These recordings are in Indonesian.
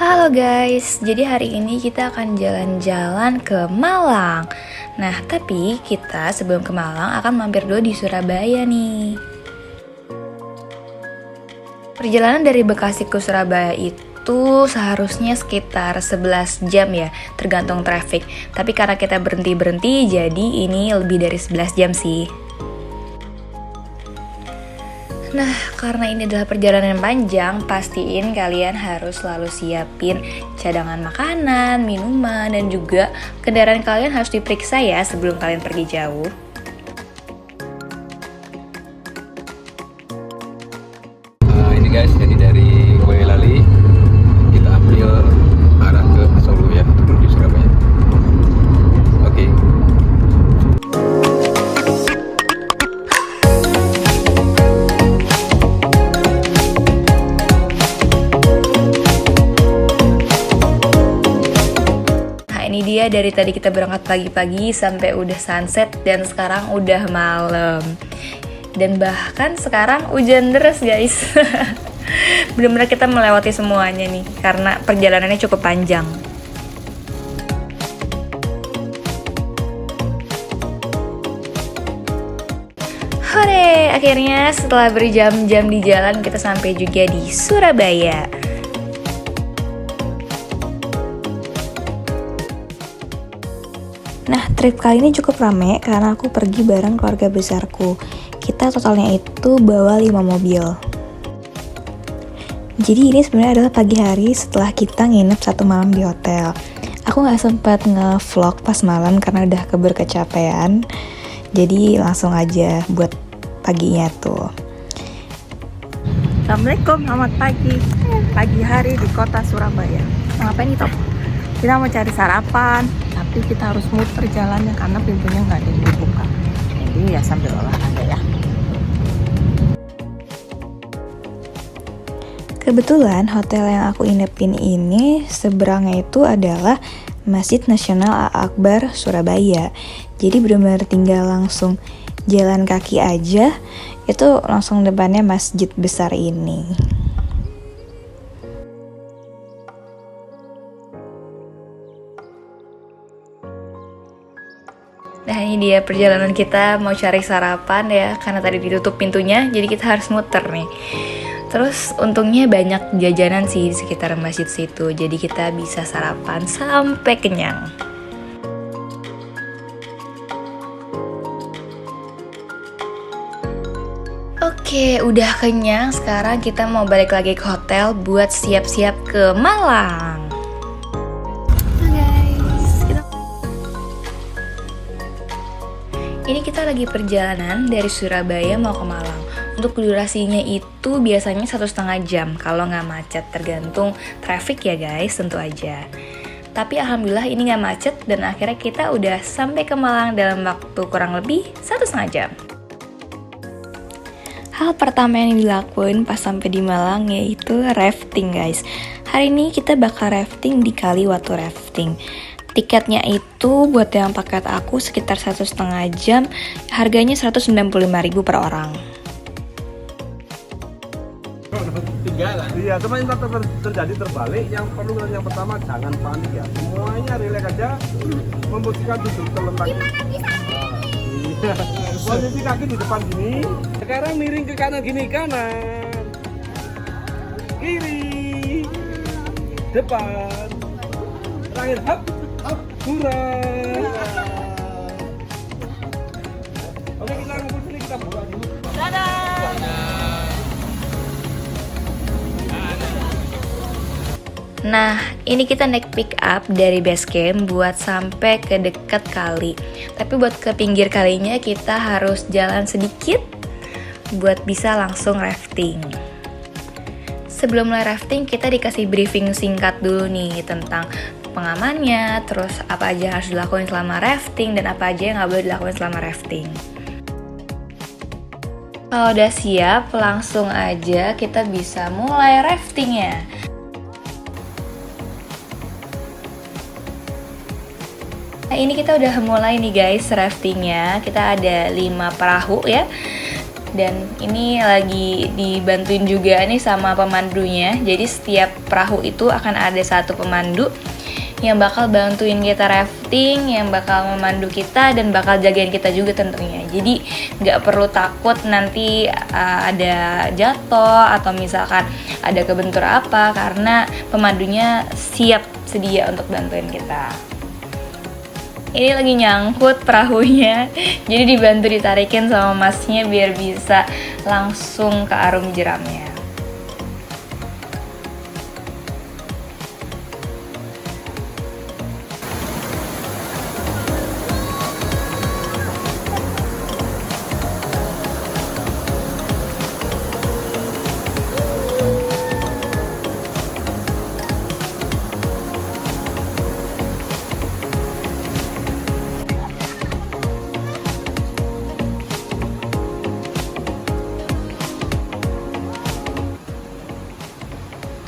Halo guys, jadi hari ini kita akan jalan-jalan ke Malang. Nah, tapi kita sebelum ke Malang akan mampir dulu di Surabaya nih. Perjalanan dari Bekasi ke Surabaya itu seharusnya sekitar 11 jam ya, tergantung traffic. Tapi karena kita berhenti-berhenti, jadi ini lebih dari 11 jam sih. Nah, karena ini adalah perjalanan yang panjang, pastiin kalian harus selalu siapin cadangan makanan, minuman, dan juga kendaraan kalian harus diperiksa ya sebelum kalian pergi jauh. Ini guys, jadi dari Boyolali kita ambil arah ke Solo ya, untuk menuju Surabaya. Oke. Ini dia, dari tadi kita berangkat pagi-pagi sampai udah sunset dan sekarang udah malam. Dan bahkan sekarang hujan deras guys. Bener-bener kita melewati semuanya nih karena perjalanannya cukup panjang. Hore, akhirnya setelah berjam-jam di jalan kita sampai juga di Surabaya. Nah, trip kali ini cukup rame karena aku pergi bareng keluarga besarku. Kita totalnya itu bawa 5 mobil. Jadi ini sebenarnya adalah pagi hari setelah kita nginep 1 malam di hotel. Aku gak sempat nge-vlog pas malam karena udah keburu kecapean. Jadi langsung aja buat paginya tuh. Assalamualaikum, selamat pagi. Pagi hari di kota Surabaya. Mau ngapain itu? Kita mau cari sarapan, tapi kita harus muter jalannya karena pintunya nggak ada yang dibuka. Jadi ya sambil olahraga ya. Kebetulan hotel yang aku inepin ini seberangnya itu adalah Masjid Nasional Al-Akbar Surabaya. Jadi benar-benar tinggal langsung jalan kaki aja, itu langsung depannya masjid besar ini. Nah, ini dia perjalanan kita mau cari sarapan ya, karena tadi ditutup pintunya, jadi kita harus muter nih. Terus untungnya banyak jajanan sih di sekitar masjid situ, jadi kita bisa sarapan sampai kenyang. Oke, udah kenyang, sekarang kita mau balik lagi ke hotel buat siap-siap ke Malang. Ini kita lagi perjalanan dari Surabaya mau ke Malang. Untuk durasinya itu biasanya 1,5 jam kalau nggak macet, tergantung traffic ya guys, tentu aja. Tapi alhamdulillah ini nggak macet dan akhirnya kita udah sampai ke Malang dalam waktu kurang lebih 1,5 jam. Hal pertama yang dilakuin pas sampai di Malang yaitu rafting guys. Hari ini kita bakal rafting di Kali Watu Rafting. Tiketnya itu buat yang paket aku sekitar 1,5 jam, harganya 195.000 per orang. Iya, teman terjadi terbalik. Yang perlu yang pertama jangan panik ya. Semuanya relax aja. Memposisikan duduk terletak. Posisi kaki di depan gini. Sekarang miring ke kanan gini, kanan. Kiri. Depan. Terakhir hap. Kurang. Oke, kita ngumpul sini, kita buka dulu. Dadah. Nah, ini kita naik pick up dari base camp buat sampai ke dekat kali. Tapi buat ke pinggir kalinya kita harus jalan sedikit buat bisa langsung rafting. Sebelum mulai rafting, kita dikasih briefing singkat dulu nih tentang pengamannya, terus apa aja yang harus dilakuin selama rafting, dan apa aja yang nggak boleh dilakuin selama rafting. Kalau udah siap, langsung aja kita bisa mulai raftingnya. Nah, ini kita udah mulai nih guys raftingnya. Kita ada 5 perahu ya. Dan ini lagi dibantuin juga nih sama pemandunya. Jadi setiap perahu itu akan ada satu pemandu yang bakal bantuin kita rafting, yang bakal memandu kita, dan bakal jagain kita juga tentunya. Jadi nggak perlu takut nanti ada jatuh atau misalkan ada kebentur apa, karena pemandunya siap sedia untuk bantuin kita. Ini lagi nyangkut perahunya, jadi dibantu ditarikin sama masnya biar bisa langsung ke arum jeramnya.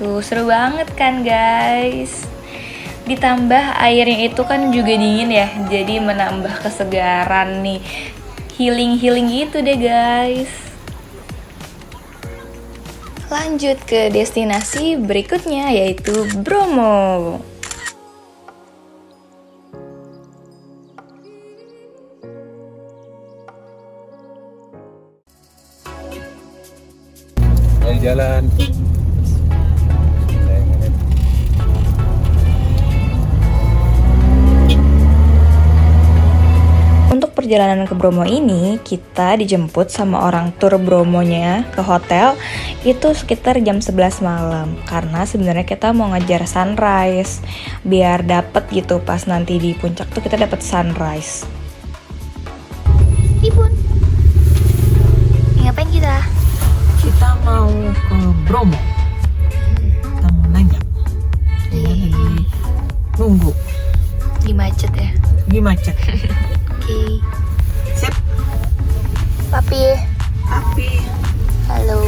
Tuh, seru banget kan guys. Ditambah airnya itu kan juga dingin ya, jadi menambah kesegaran nih. Healing gitu deh guys. Lanjut ke destinasi berikutnya, yaitu Bromo. Jalan. Untuk perjalanan ke Bromo ini, kita dijemput sama orang tur Bromonya ke hotel itu sekitar jam 11 malam. Karena sebenarnya kita mau ngejar sunrise, biar dapet gitu pas nanti di puncak tuh kita dapet sunrise. Ibun, ngapain kita? Kita mau ke Bromo. Kita mau nanya. Lagi nunggu Di macet ya? di macet. Oke. Sip. Papi. Halo.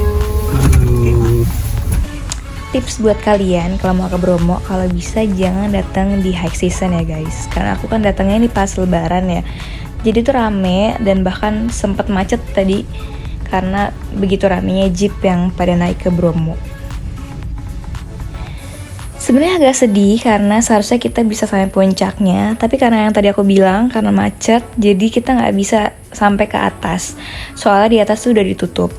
Tips buat kalian kalau mau ke Bromo, kalau bisa jangan datang di high season ya guys. Karena aku kan datangnya ini pas lebaran ya. Jadi tuh rame dan bahkan sempat macet tadi karena begitu ramenya jeep yang pada naik ke Bromo. Sebenarnya agak sedih karena seharusnya kita bisa sampai puncaknya, tapi karena yang tadi aku bilang karena macet, jadi kita nggak bisa sampai ke atas. Soalnya di atas tuh udah ditutup.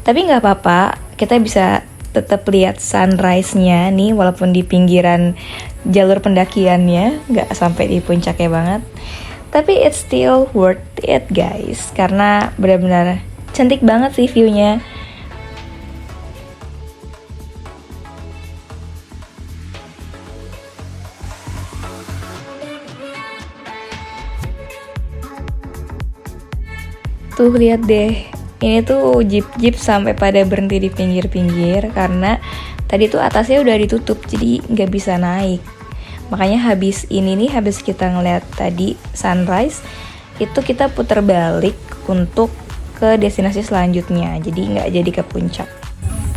Tapi nggak apa-apa, kita bisa tetap lihat sunrise-nya nih, walaupun di pinggiran jalur pendakiannya, nggak sampai di puncaknya banget. Tapi it's still worth it guys, karena benar-benar cantik banget sih view-nya. Tuh lihat deh, ini tuh jeep-jeep sampai pada berhenti di pinggir-pinggir karena tadi tuh atasnya udah ditutup, jadi nggak bisa naik. Makanya habis kita ngeliat tadi sunrise, itu kita putar balik untuk ke destinasi selanjutnya, jadi nggak jadi ke puncak.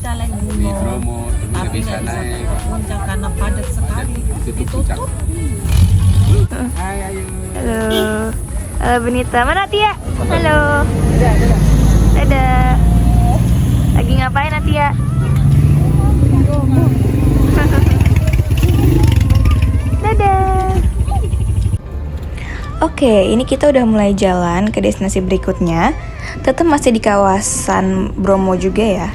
Kita lagi Di mau, Bromo tapi nggak bisa naik. ke puncak karena padat sekali. Tutup puncak. Halo. Halo Benita, mana Tia? Halo. Dadah. Lagi ngapain Tia? Dadah. Oke, ini kita udah mulai jalan ke destinasi berikutnya. Tetap masih di kawasan Bromo juga ya.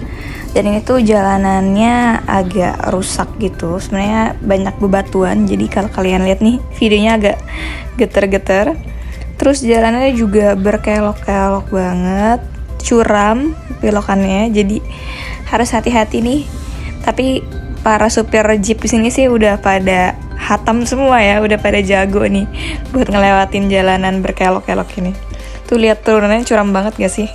Dan ini tuh jalanannya agak rusak gitu. Sebenarnya banyak bebatuan. Jadi kalau kalian lihat nih, videonya agak geter-geter. Terus jalanannya juga berkelok-kelok banget, curam belokannya, jadi harus hati-hati nih. Tapi para supir jeep di sini sih udah pada hatam semua ya, udah pada jago nih buat ngelewatin jalanan berkelok-kelok ini. Tuh lihat turunannya curam banget gak sih?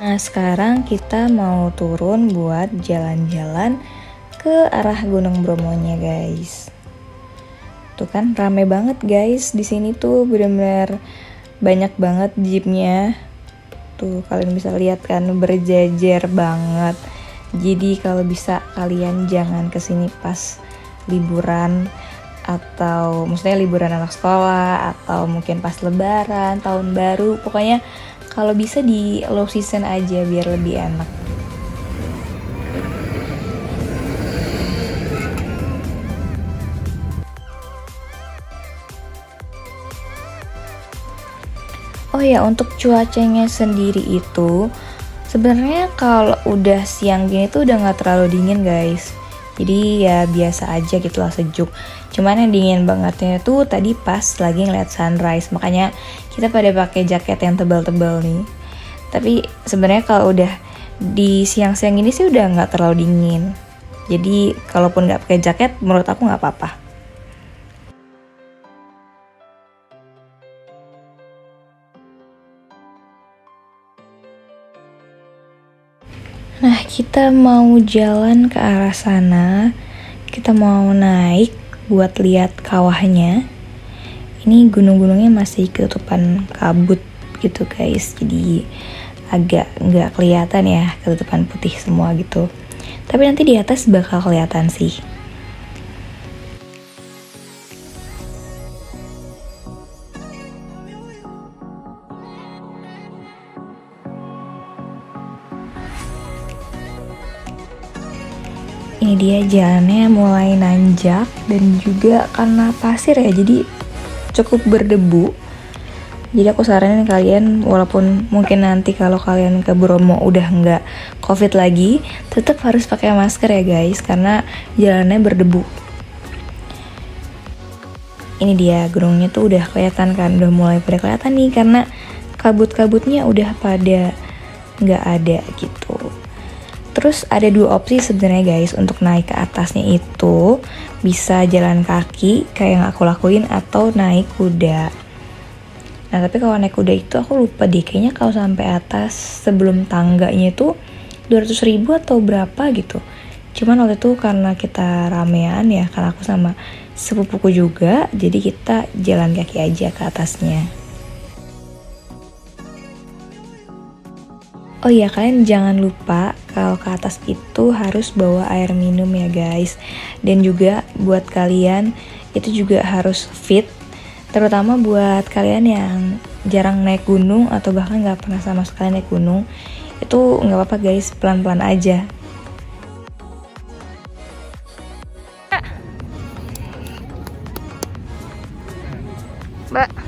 Nah, sekarang kita mau turun buat jalan-jalan ke arah Gunung Bromonya, guys. Tuh kan rame banget, guys. Di sini tuh benar-benar banyak banget jeepnya. Tuh kalian bisa lihat kan, berjejer banget. Jadi kalau bisa kalian jangan kesini pas liburan, atau maksudnya liburan anak sekolah, atau mungkin pas lebaran, tahun baru. Pokoknya kalau bisa di low season aja biar lebih enak. Oh ya, untuk cuacanya sendiri itu sebenarnya kalau udah siang gini tuh udah nggak terlalu dingin, guys. Jadi ya biasa aja gitu lah, sejuk. Cuman yang dingin bangetnya tuh tadi pas lagi ngeliat sunrise. Makanya kita pada pakai jaket yang tebal-tebal nih. Tapi sebenarnya kalau udah di siang-siang ini sih udah nggak terlalu dingin. Jadi kalaupun nggak pakai jaket, menurut aku nggak apa-apa. Nah, kita mau jalan ke arah sana. Kita mau naik buat lihat kawahnya. Ini gunung-gunungnya masih ketutupan kabut gitu, guys. Jadi agak nggak kelihatan ya, ketutupan putih semua gitu. Tapi nanti di atas bakal kelihatan sih. Ini dia jalannya mulai nanjak dan juga karena pasir ya, jadi cukup berdebu. Jadi aku saranin kalian, walaupun mungkin nanti kalau kalian ke Bromo udah nggak COVID lagi, tetap harus pakai masker ya guys, karena jalannya berdebu. Ini dia gunungnya tuh udah kelihatan kan, udah mulai pada kelihatan nih karena kabut-kabutnya udah pada nggak ada gitu. Terus ada dua opsi sebenarnya guys untuk naik ke atasnya itu, bisa jalan kaki kayak yang aku lakuin atau naik kuda. Nah tapi kalau naik kuda itu aku lupa deh, kayaknya kalau sampai atas sebelum tangganya itu 200.000 atau berapa gitu. Cuman waktu itu karena kita ramean ya, karena aku sama sepupuku juga, jadi kita jalan kaki aja ke atasnya. Oh iya, kalian jangan lupa kalau ke atas itu harus bawa air minum ya guys. Dan juga buat kalian itu juga harus fit, terutama buat kalian yang jarang naik gunung atau bahkan nggak pernah sama sekali naik gunung. Itu nggak apa-apa guys, pelan-pelan aja.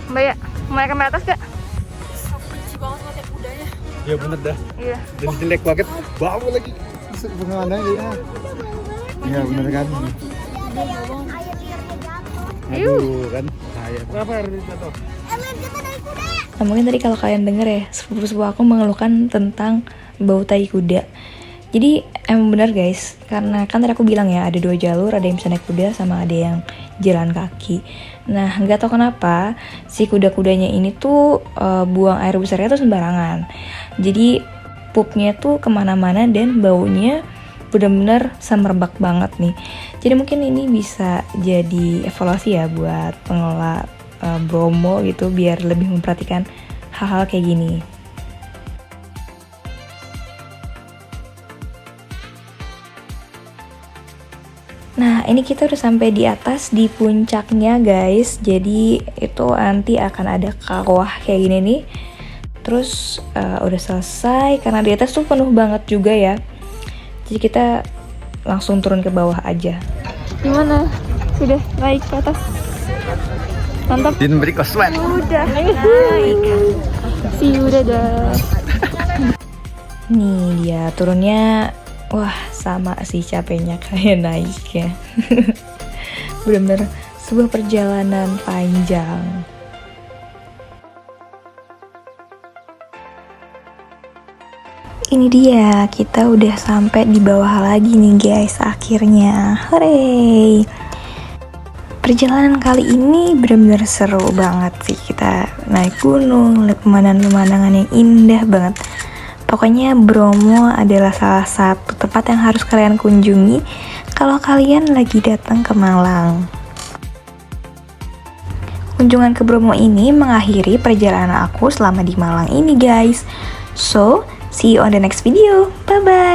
Mbak ya, mau naik ke atas gak? Ya bener dah. Iya. Dan jelek banget, bau lagi. Bagaimana ya? Iya bener kan? Aduh kan. Saya. Berapa air jatuh? Nah mungkin tadi kalau kalian denger ya, sepupu-sepupu aku mengeluhkan tentang bau tai kuda. Jadi emang bener guys, karena kan tadi aku bilang ya ada 2 jalur, ada yang bisa naik kuda sama ada yang jalan kaki. Nah nggak tahu kenapa si kuda-kudanya ini tuh buang air besarnya tuh sembarangan. Jadi pupnya tuh kemana-mana dan baunya benar-benar semerbak banget nih. Jadi mungkin ini bisa jadi evaluasi ya buat pengelola Bromo gitu biar lebih memperhatikan hal-hal kayak gini. Nah, ini kita udah sampai di atas, di puncaknya guys. Jadi itu nanti akan ada kawah kayak gini nih. Terus udah selesai, karena di atas tuh penuh banget juga ya. Jadi kita langsung turun ke bawah aja. Gimana? Sudah naik ke atas? Mantap? Din beri kosmet. Udah naik. See you, dadah. Nih dia turunnya. Wah, sama sih capeknya kayak naiknya. Bener-bener sebuah perjalanan panjang. Ini dia, kita udah sampai di bawah lagi nih guys, akhirnya. Hore! Perjalanan kali ini bener-bener seru banget sih. Kita naik gunung, lihat pemandangan-pemandangan yang indah banget. Pokoknya Bromo adalah salah satu tempat yang harus kalian kunjungi kalau kalian lagi datang ke Malang. Kunjungan ke Bromo ini mengakhiri perjalanan aku selama di Malang ini guys. So, see you on the next video. Bye-bye!